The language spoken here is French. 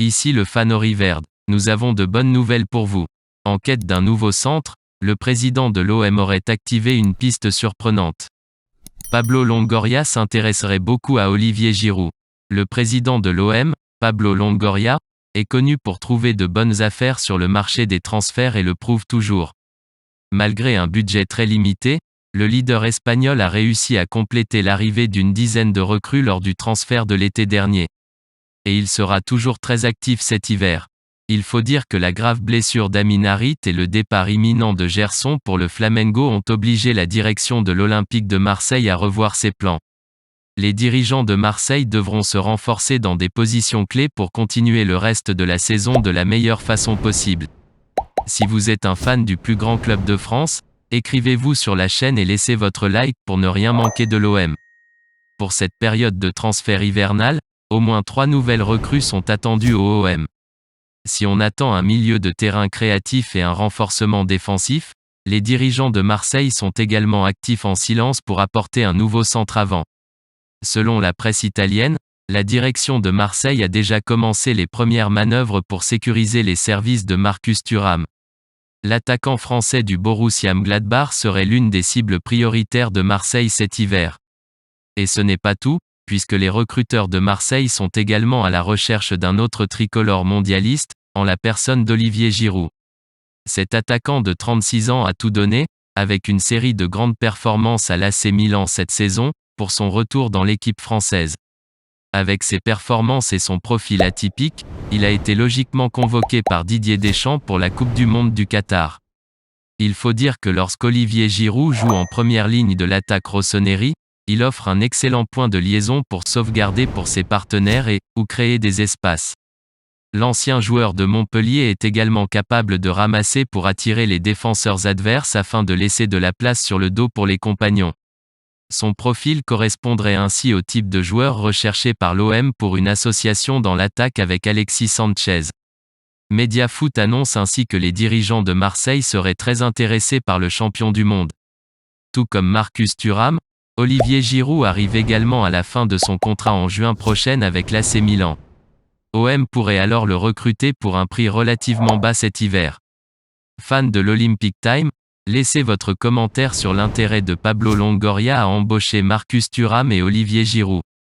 Ici le fan Auriverde. Nous avons de bonnes nouvelles pour vous. En quête d'un nouveau centre, le président de l'OM aurait activé une piste surprenante. Pablo Longoria s'intéresserait beaucoup à Olivier Giroud. Le président de l'OM, Pablo Longoria, est connu pour trouver de bonnes affaires sur le marché des transferts et le prouve toujours. Malgré un budget très limité, le leader espagnol a réussi à compléter l'arrivée d'une dizaine de recrues lors du transfert de l'été dernier. Et il sera toujours très actif cet hiver. Il faut dire que la grave blessure d'Amin Harit et le départ imminent de Gerson pour le Flamengo ont obligé la direction de l'Olympique de Marseille à revoir ses plans. Les dirigeants de Marseille devront se renforcer dans des positions clés pour continuer le reste de la saison de la meilleure façon possible. Si vous êtes un fan du plus grand club de France, écrivez-vous sur la chaîne et laissez votre like pour ne rien manquer de l'OM. Pour cette période de transfert hivernal, au moins 3 nouvelles recrues sont attendues au OM. Si on attend un milieu de terrain créatif et un renforcement défensif, les dirigeants de Marseille sont également actifs en silence pour apporter un nouveau centre avant. Selon la presse italienne, la direction de Marseille a déjà commencé les premières manœuvres pour sécuriser les services de Marcus Thuram. L'attaquant français du Borussia Mönchengladbach serait l'une des cibles prioritaires de Marseille cet hiver. Et ce n'est pas tout, puisque les recruteurs de Marseille sont également à la recherche d'un autre tricolore mondialiste, en la personne d'Olivier Giroud. Cet attaquant de 36 ans a tout donné, avec une série de grandes performances à l'AC Milan cette saison, pour son retour dans l'équipe française. Avec ses performances et son profil atypique, il a été logiquement convoqué par Didier Deschamps pour la Coupe du Monde du Qatar. Il faut dire que lorsqu'Olivier Giroud joue en première ligne de l'attaque rossoneri, il offre un excellent point de liaison pour sauvegarder pour ses partenaires ou créer des espaces. L'ancien joueur de Montpellier est également capable de ramasser pour attirer les défenseurs adverses afin de laisser de la place sur le dos pour les compagnons. Son profil correspondrait ainsi au type de joueur recherché par l'OM pour une association dans l'attaque avec Alexis Sanchez. Mediafoot annonce ainsi que les dirigeants de Marseille seraient très intéressés par le champion du monde. Tout comme Marcus Thuram, Olivier Giroud arrive également à la fin de son contrat en juin prochain avec l'AC Milan. OM pourrait alors le recruter pour un prix relativement bas cet hiver. Fan de l'Olympic Time, laissez votre commentaire sur l'intérêt de Pablo Longoria à embaucher Marcus Thuram et Olivier Giroud.